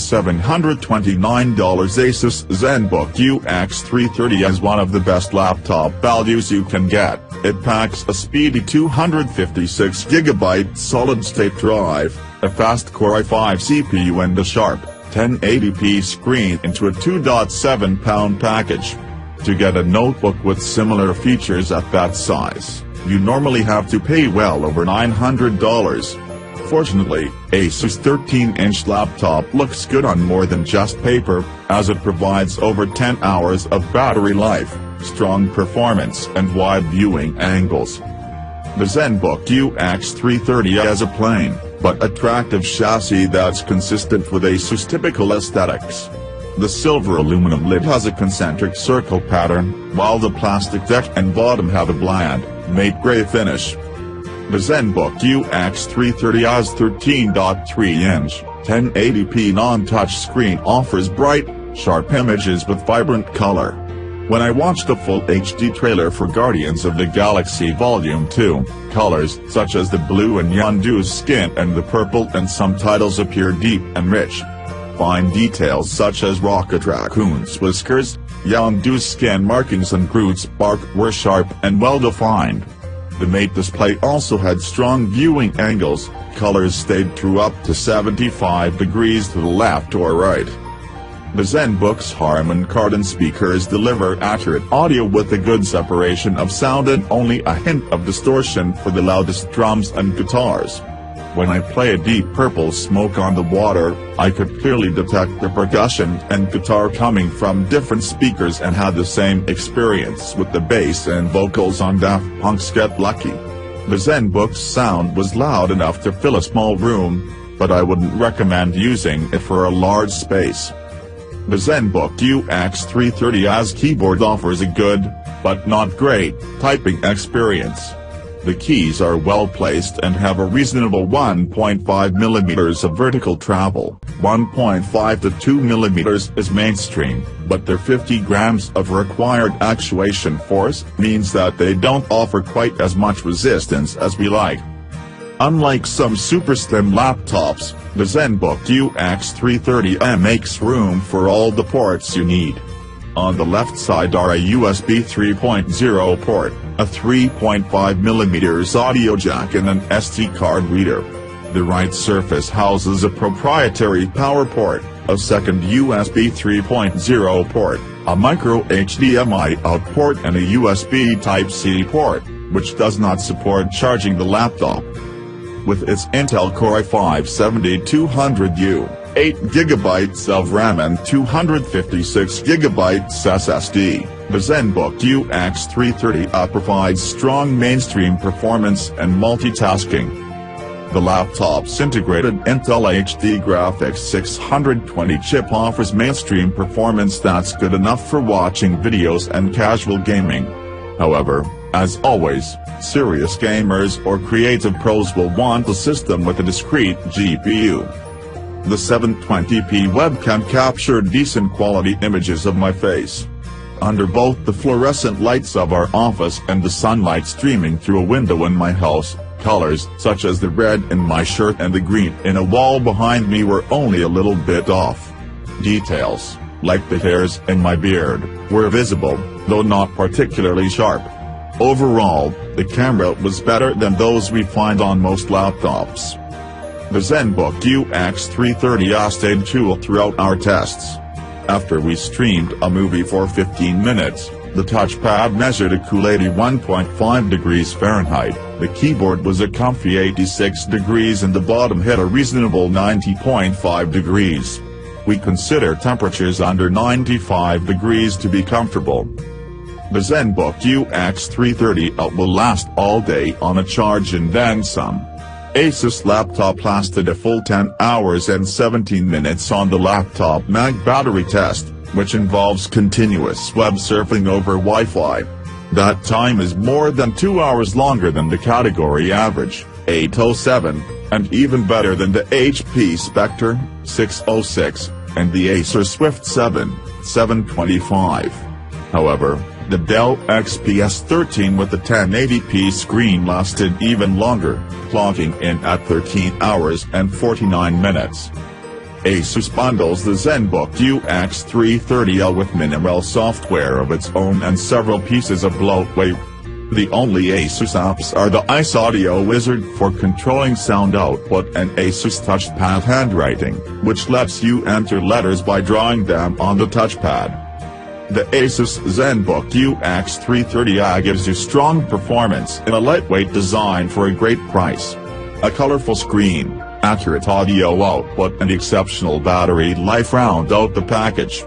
$729 ASUS ZenBook UX330 is one of the best laptop values you can get. It packs a speedy 256GB solid-state drive, a fast Core i5 CPU and a sharp 1080p screen into a 2.7-pound package. To get a notebook with similar features at that size, you normally have to pay well over $900. Fortunately, ASUS 13-inch laptop looks good on more than just paper, as it provides over 10 hours of battery life, strong performance and wide viewing angles. The ZenBook UX330 has a plain, but attractive chassis that's consistent with ASUS typical aesthetics. The silver aluminum lid has a concentric circle pattern, while the plastic deck and bottom have a bland, matte gray finish. The ZenBook UX330 has 13.3-inch, 1080p non-touch screen offers bright, sharp images with vibrant color. When I watched the full HD trailer for Guardians of the Galaxy Volume 2, colors such as the blue and Yondu's skin and the purple and some titles appear deep and rich. Fine details such as Rocket Raccoon's whiskers, Yondu's skin markings and Groot's bark were sharp and well defined. The matte display also had strong viewing angles, colors stayed true up to 75 degrees to the left or right. The ZenBook's Harman Kardon speakers deliver accurate audio with a good separation of sound and only a hint of distortion for the loudest drums and guitars. When I played Deep Purple Smoke on the Water, I could clearly detect the percussion and guitar coming from different speakers and had the same experience with the bass and vocals on Daft Punk's Get Lucky. The ZenBook's sound was loud enough to fill a small room, but I wouldn't recommend using it for a large space. The ZenBook UX330's keyboard offers a good, but not great, typing experience. The keys are well placed and have a reasonable 1.5mm of vertical travel, 1.5 to 2mm is mainstream, but their 50 grams of required actuation force means that they don't offer quite as much resistance as we like. Unlike some super slim laptops, the ZenBook UX330 makes room for all the ports you need. On the left side are a USB 3.0 port, a 3.5mm audio jack and an SD card reader. The right surface houses a proprietary power port, a second USB 3.0 port, a micro HDMI out port and a USB Type-C port, which does not support charging the laptop. With its Intel Core i5-7200U, 8GB of RAM and 256GB SSD, the ZenBook UX330 provides strong mainstream performance and multitasking. The laptop's integrated Intel HD Graphics 620 chip offers mainstream performance that's good enough for watching videos and casual gaming. However, as always, serious gamers or creative pros will want a system with a discrete GPU. The 720p webcam captured decent quality images of my face. Under both the fluorescent lights of our office and the sunlight streaming through a window in my house, colors such as the red in my shirt and the green in a wall behind me were only a little bit off. Details, like the hairs in my beard, were visible, though not particularly sharp. Overall, the camera was better than those we find on most laptops. The ZenBook UX330 stayed cool throughout our tests. After we streamed a movie for 15 minutes, the touchpad measured a cool 81.5 degrees Fahrenheit, the keyboard was a comfy 86 degrees and the bottom hit a reasonable 90.5 degrees. We consider temperatures under 95 degrees to be comfortable. The ZenBook UX330 will last all day on a charge and then some. ASUS laptop lasted a full 10 hours and 17 minutes on the laptop mag battery test, which involves continuous web surfing over Wi-Fi. That time is more than 2 hours longer than the category average, 807, and even better than the HP Spectre, 606, and the Acer Swift 7, 725. However, the Dell XPS 13 with the 1080p screen lasted even longer, clocking in at 13 hours and 49 minutes. ASUS bundles the ZenBook UX330UA with minimal software of its own and several pieces of bloatware. The only ASUS apps are the ICE Audio Wizard for controlling sound output and ASUS Touchpad handwriting, which lets you enter letters by drawing them on the touchpad. The ASUS ZenBook UX330UA gives you strong performance in a lightweight design for a great price. A colorful screen, accurate audio output and exceptional battery life round out the package.